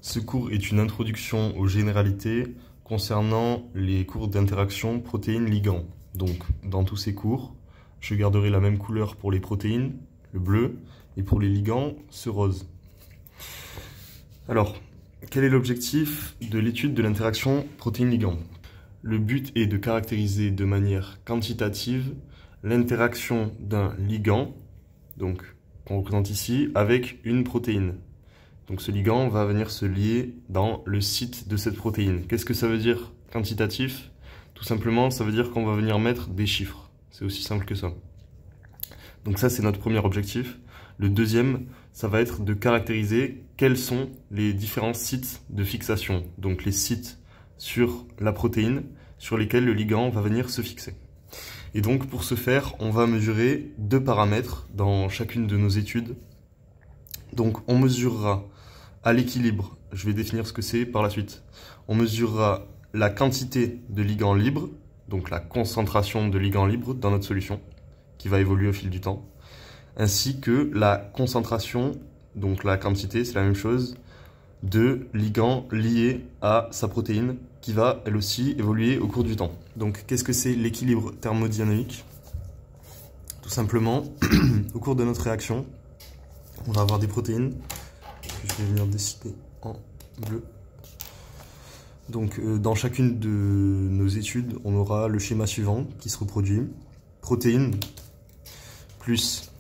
Ce cours est une introduction aux généralités concernant les cours d'interaction protéines-ligands. Donc, dans tous ces cours, je garderai la même couleur pour les protéines, le bleu, et pour les ligands, ce rose. Alors, quel est l'objectif de l'étude de l'interaction protéine-ligand? Le but est de caractériser de manière quantitative l'interaction d'un ligand, donc qu'on représente ici, avec une protéine. Donc ce ligand va venir se lier dans le site de cette protéine. Qu'est-ce que ça veut dire quantitatif? Tout simplement, ça veut dire qu'on va venir mettre des chiffres. C'est aussi simple que ça. Donc ça, c'est notre premier objectif. Le deuxième, ça va être de caractériser quels sont les différents sites de fixation. Donc les sites sur la protéine sur lesquels le ligand va venir se fixer. Et donc pour ce faire, on va mesurer deux paramètres dans chacune de nos études. Donc on mesurera à l'équilibre, je vais définir ce que c'est par la suite. On mesurera la quantité de ligands libres, donc la concentration de ligands libres dans notre solution, qui va évoluer au fil du temps, ainsi que la concentration, donc la quantité, c'est la même chose, de ligands liés à sa protéine, qui va elle aussi évoluer au cours du temps. Donc qu'est-ce que c'est l'équilibre thermodynamique? Tout simplement, au cours de notre réaction, on va avoir des protéines, je vais venir dessiner en bleu. Donc dans chacune de nos études, on aura le schéma suivant qui se reproduit. Protéines plus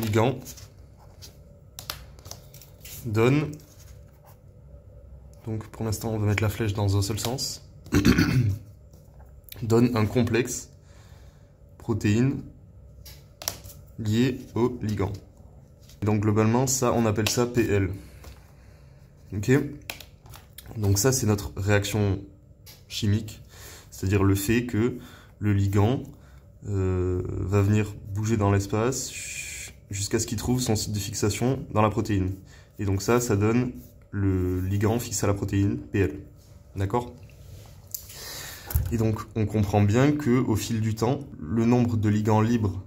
ligand donne, donc pour l'instant on va mettre la flèche dans un seul sens, donne un complexe protéine lié au ligand. Donc globalement, ça, on appelle ça PL. Ok? Donc ça, c'est notre réaction chimique, c'est-à-dire le fait que le ligand va venir bouger dans l'espace jusqu'à ce qu'il trouve son site de fixation dans la protéine. Et donc ça donne le ligand fixé à la protéine, PL. D'accord? Et donc, on comprend bien qu'au fil du temps, le nombre de ligands libres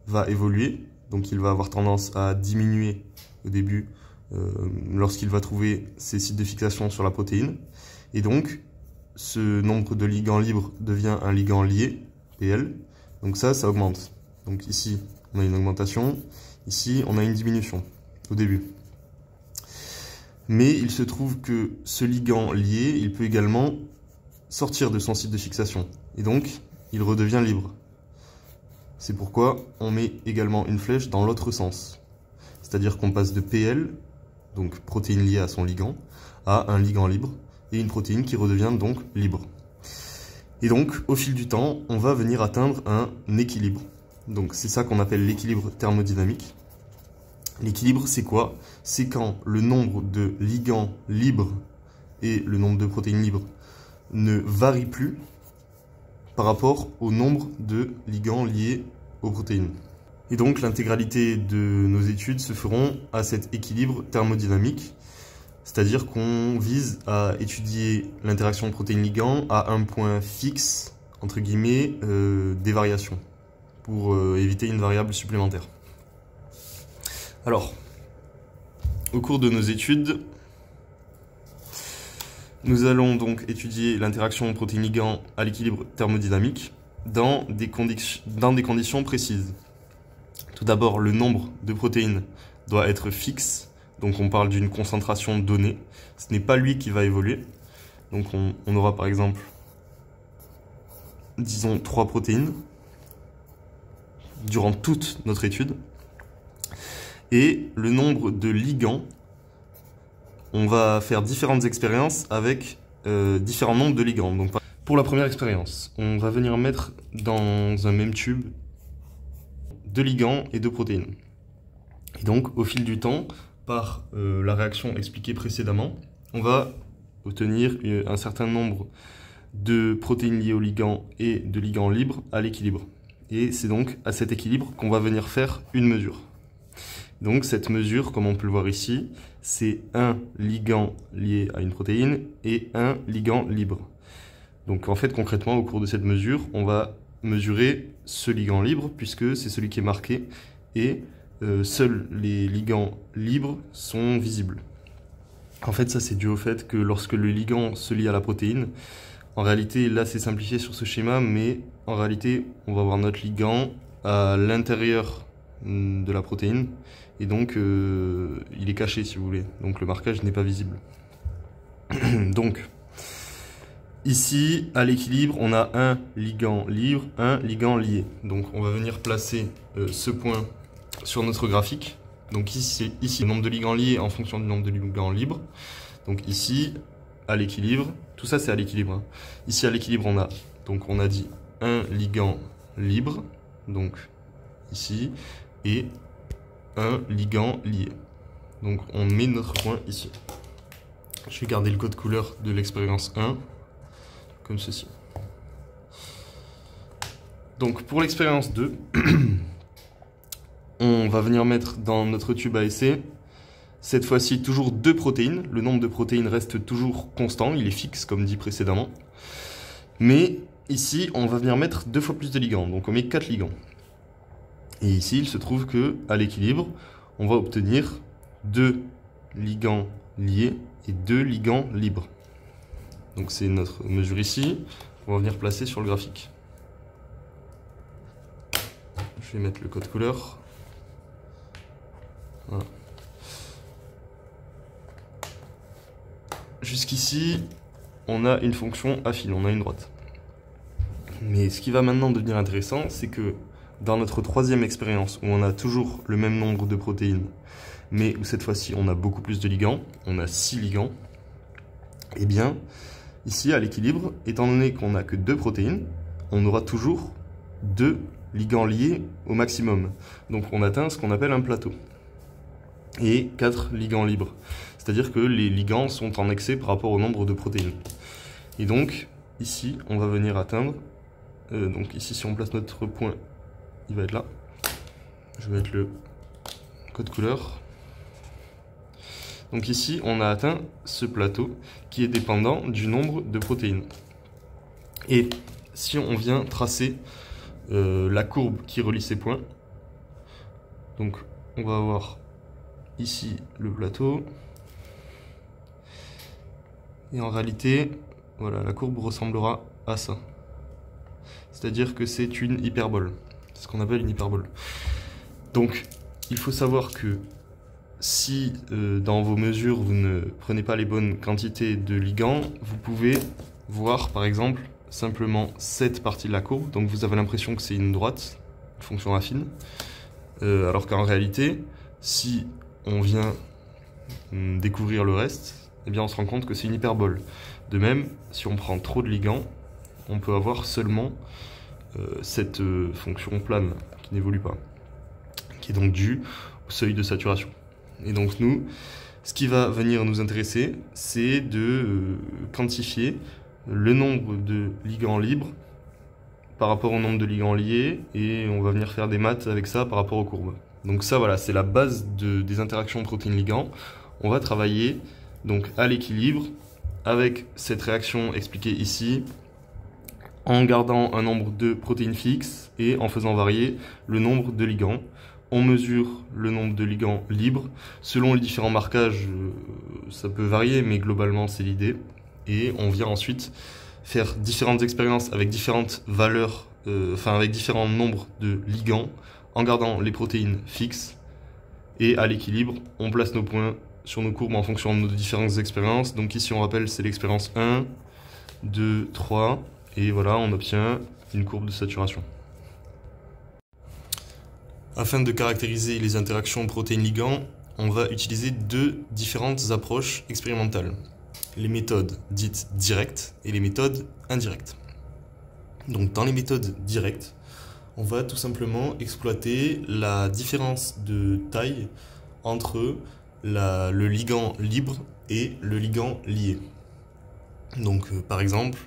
va évoluer. Donc il va avoir tendance à diminuer au début lorsqu'il va trouver ses sites de fixation sur la protéine. Et donc, ce nombre de ligands libres devient un ligand lié, PL. Donc ça augmente. Donc ici, on a une augmentation. Ici, on a une diminution au début. Mais il se trouve que ce ligand lié, il peut également sortir de son site de fixation. Et donc, il redevient libre. C'est pourquoi on met également une flèche dans l'autre sens. C'est-à-dire qu'on passe de PL, donc protéine liée à son ligand, à un ligand libre, et une protéine qui redevient donc libre. Et donc, au fil du temps, on va venir atteindre un équilibre. Donc c'est ça qu'on appelle l'équilibre thermodynamique. L'équilibre, c'est quoi? C'est quand le nombre de ligands libres et le nombre de protéines libres ne varient plus par rapport au nombre de ligands liés aux protéines. Et donc l'intégralité de nos études se feront à cet équilibre thermodynamique, c'est-à-dire qu'on vise à étudier l'interaction protéine-ligand à un point fixe, entre guillemets, des variations, pour éviter une variable supplémentaire. Alors, au cours de nos études, nous allons donc étudier l'interaction protéine-ligand à l'équilibre thermodynamique dans des conditions précises. Tout d'abord, le nombre de protéines doit être fixe, donc on parle d'une concentration donnée. Ce n'est pas lui qui va évoluer. Donc on aura par exemple, disons, 3 protéines durant toute notre étude. Et le nombre de ligands, on va faire différentes expériences avec différents nombres de ligands. Donc, pour la première expérience, on va venir mettre dans un même tube 2 ligands et 2 protéines. Et donc, au fil du temps, par la réaction expliquée précédemment, on va obtenir un certain nombre de protéines liées au ligand et de ligands libres à l'équilibre. Et c'est donc à cet équilibre qu'on va venir faire une mesure. Donc cette mesure, comme on peut le voir ici, c'est un ligand lié à une protéine et un ligand libre. Donc en fait, concrètement, au cours de cette mesure, on va mesurer ce ligand libre, puisque c'est celui qui est marqué, et seuls les ligands libres sont visibles. En fait, ça c'est dû au fait que lorsque le ligand se lie à la protéine, en réalité, là c'est simplifié sur ce schéma, mais en réalité, on va avoir notre ligand à l'intérieur de la protéine, et donc il est caché si vous voulez, donc le marquage n'est pas visible. Donc, ici, à l'équilibre, on a un ligand libre, un ligand lié. Donc on va venir placer ce point sur notre graphique. Donc ici, le nombre de ligands liés en fonction du nombre de ligands libres. Donc ici, à l'équilibre, tout ça c'est à l'équilibre. Hein. Ici à l'équilibre, on a dit un ligand libre, donc ici, et un ligand lié. Donc on met notre point ici. Je vais garder le code couleur de l'expérience 1, comme ceci. Donc pour l'expérience 2, on va venir mettre dans notre tube à essai, cette fois-ci toujours 2 protéines. Le nombre de protéines reste toujours constant, il est fixe comme dit précédemment. Mais ici, on va venir mettre 2 fois plus de ligands, donc on met 4 ligands. Et ici, il se trouve que à l'équilibre, on va obtenir 2 ligands liés et 2 ligands libres. Donc c'est notre mesure ici, on va venir placer sur le graphique. Je vais mettre le code couleur. Voilà. Jusqu'ici, on a une fonction affine, on a une droite. Mais ce qui va maintenant devenir intéressant, c'est que dans notre troisième expérience, où on a toujours le même nombre de protéines, mais où cette fois-ci on a beaucoup plus de ligands, on a 6 ligands, et bien, ici à l'équilibre, étant donné qu'on n'a que 2 protéines, on aura toujours 2 ligands liés au maximum. Donc on atteint ce qu'on appelle un plateau. Et 4 ligands libres. C'est-à-dire que les ligands sont en excès par rapport au nombre de protéines. Et donc, ici, on va venir atteindre... donc ici, si on place notre point, il va être là. Je vais mettre le code couleur. Donc ici, on a atteint ce plateau qui est dépendant du nombre de protéines. Et si on vient tracer la courbe qui relie ces points, donc on va avoir ici le plateau, et en réalité, voilà, la courbe ressemblera à ça. C'est-à-dire que c'est une hyperbole. C'est ce qu'on appelle une hyperbole. Donc, il faut savoir que si dans vos mesures, vous ne prenez pas les bonnes quantités de ligands, vous pouvez voir, par exemple, simplement cette partie de la courbe. Donc, vous avez l'impression que c'est une droite, une fonction affine. Alors qu'en réalité, si on vient découvrir le reste, eh bien on se rend compte que c'est une hyperbole. De même, si on prend trop de ligands, on peut avoir seulement cette fonction plane qui n'évolue pas, qui est donc due au seuil de saturation. Et donc nous, ce qui va venir nous intéresser, c'est de quantifier le nombre de ligands libres par rapport au nombre de ligands liés, et on va venir faire des maths avec ça par rapport aux courbes. Donc ça, voilà, c'est la base des interactions protéines-ligands. On va travailler donc à l'équilibre avec cette réaction expliquée ici, en gardant un nombre de protéines fixes et en faisant varier le nombre de ligands. On mesure le nombre de ligands libres. Selon les différents marquages, ça peut varier, mais globalement c'est l'idée. Et on vient ensuite faire différentes expériences avec différentes valeurs, avec différents nombres de ligands, en gardant les protéines fixes. Et à l'équilibre, on place nos points sur nos courbes en fonction de nos différentes expériences. Donc ici, on rappelle, c'est l'expérience 1, 2, 3. Et voilà, on obtient une courbe de saturation. Afin de caractériser les interactions protéines-ligands, on va utiliser 2 différentes approches expérimentales. Les méthodes dites directes et les méthodes indirectes. Donc dans les méthodes directes, on va tout simplement exploiter la différence de taille entre le ligand libre et le ligand lié. Donc par exemple,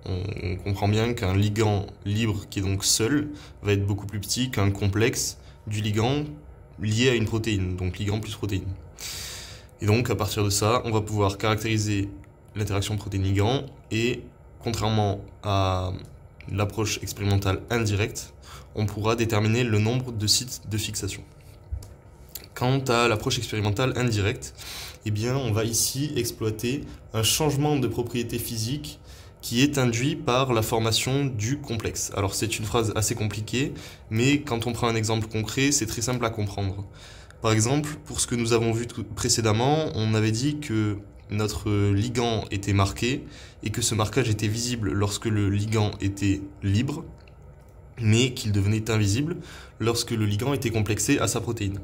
on comprend bien qu'un ligand libre qui est donc seul va être beaucoup plus petit qu'un complexe du ligand lié à une protéine, donc ligand plus protéine. Et donc à partir de ça, on va pouvoir caractériser l'interaction protéine-ligand et contrairement à l'approche expérimentale indirecte, on pourra déterminer le nombre de sites de fixation. Quant à l'approche expérimentale indirecte, eh bien, on va ici exploiter un changement de propriété physique qui est induit par la formation du complexe. Alors c'est une phrase assez compliquée, mais quand on prend un exemple concret, c'est très simple à comprendre. Par exemple, pour ce que nous avons vu précédemment, on avait dit que notre ligand était marqué et que ce marquage était visible lorsque le ligand était libre, mais qu'il devenait invisible lorsque le ligand était complexé à sa protéine.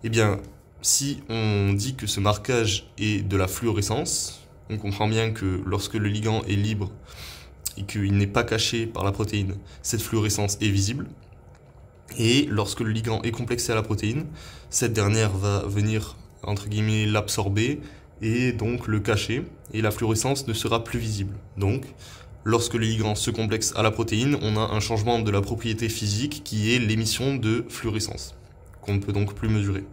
Eh bien, si on dit que ce marquage est de la fluorescence, on comprend bien que lorsque le ligand est libre et qu'il n'est pas caché par la protéine, cette fluorescence est visible. Et lorsque le ligand est complexé à la protéine, cette dernière va venir, entre guillemets, l'absorber et donc le cacher, et la fluorescence ne sera plus visible. Donc, lorsque le ligand se complexe à la protéine, on a un changement de la propriété physique qui est l'émission de fluorescence, qu'on ne peut donc plus mesurer.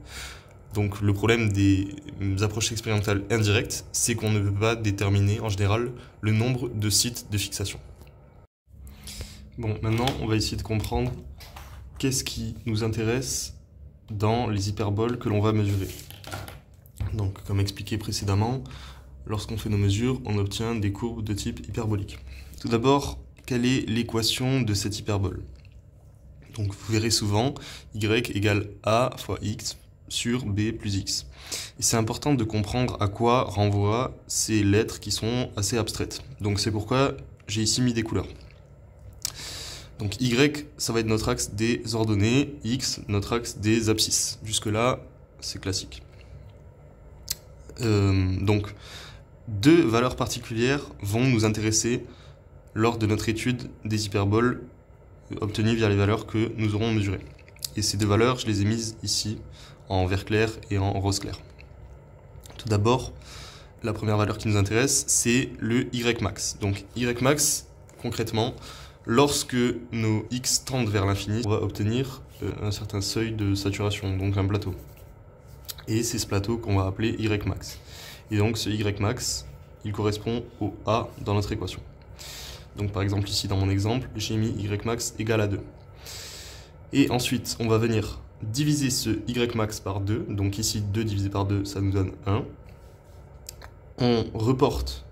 Donc le problème des approches expérimentales indirectes, c'est qu'on ne peut pas déterminer en général le nombre de sites de fixation. Bon, maintenant on va essayer de comprendre qu'est-ce qui nous intéresse dans les hyperboles que l'on va mesurer. Donc comme expliqué précédemment, lorsqu'on fait nos mesures, on obtient des courbes de type hyperbolique. Tout d'abord, quelle est l'équation de cette hyperbole? Donc vous verrez souvent y égale a fois x sur b plus x. Et c'est important de comprendre à quoi renvoient ces lettres qui sont assez abstraites. Donc c'est pourquoi j'ai ici mis des couleurs. Donc y, ça va être notre axe des ordonnées, x, notre axe des abscisses. Jusque-là, c'est classique. Donc, deux valeurs particulières vont nous intéresser lors de notre étude des hyperboles obtenues via les valeurs que nous aurons mesurées. Et ces deux valeurs, je les ai mises ici en vert clair et en rose clair. Tout d'abord, la première valeur qui nous intéresse, c'est le Ymax. Donc Ymax, concrètement, lorsque nos x tendent vers l'infini, on va obtenir un certain seuil de saturation, donc un plateau. Et c'est ce plateau qu'on va appeler Ymax. Et donc ce Ymax, il correspond au A dans notre équation. Donc par exemple ici dans mon exemple, j'ai mis Ymax égale à 2. Et ensuite, on va venir diviser ce Ymax par 2. Donc ici, 2 divisé par 2, ça nous donne 1. On reporte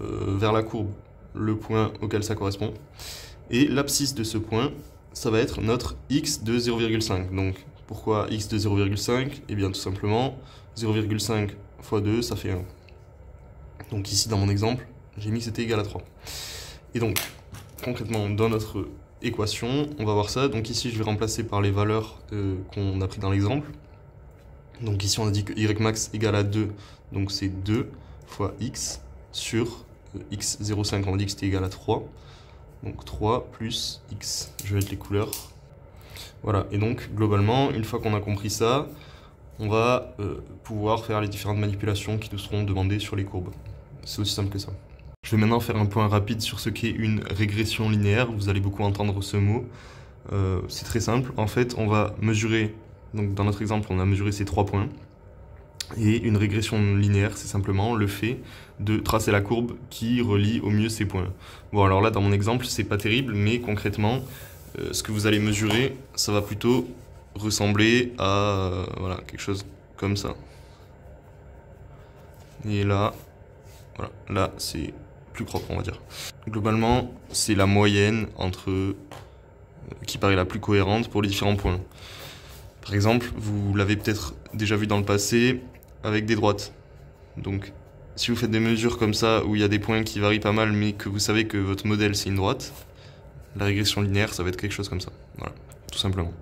vers la courbe le point auquel ça correspond. Et l'abscisse de ce point, ça va être notre x de 0,5. Donc pourquoi x de 0,5? Eh bien tout simplement, 0,5 fois 2, ça fait 1. Donc ici dans mon exemple, j'ai mis que c'était égal à 3. Et donc, concrètement, dans notre équation, on va voir ça. Donc ici, je vais remplacer par les valeurs qu'on a pris dans l'exemple. Donc ici, on a dit que Ymax égale à 2, donc c'est 2 fois x sur x 0,5, on a dit que c'était égal à 3. Donc 3 plus x. Je vais mettre les couleurs. Voilà, et donc globalement, une fois qu'on a compris ça, on va pouvoir faire les différentes manipulations qui nous seront demandées sur les courbes. C'est aussi simple que ça. Je vais maintenant faire un point rapide sur ce qu'est une régression linéaire. Vous allez beaucoup entendre ce mot. C'est très simple. En fait, on va mesurer, donc dans notre exemple, on a mesuré ces 3 points. Et une régression linéaire, c'est simplement le fait de tracer la courbe qui relie au mieux ces points. Bon, alors là, dans mon exemple, c'est pas terrible, mais concrètement, ce que vous allez mesurer, ça va plutôt ressembler à voilà, quelque chose comme ça. Et là, voilà, là c'est plus propre, on va dire. Globalement, c'est la moyenne entre qui paraît la plus cohérente pour les différents points. Par exemple, vous l'avez peut-être déjà vu dans le passé avec des droites. Donc, si vous faites des mesures comme ça où il y a des points qui varient pas mal, mais que vous savez que votre modèle c'est une droite, la régression linéaire, ça va être quelque chose comme ça. Voilà, tout simplement.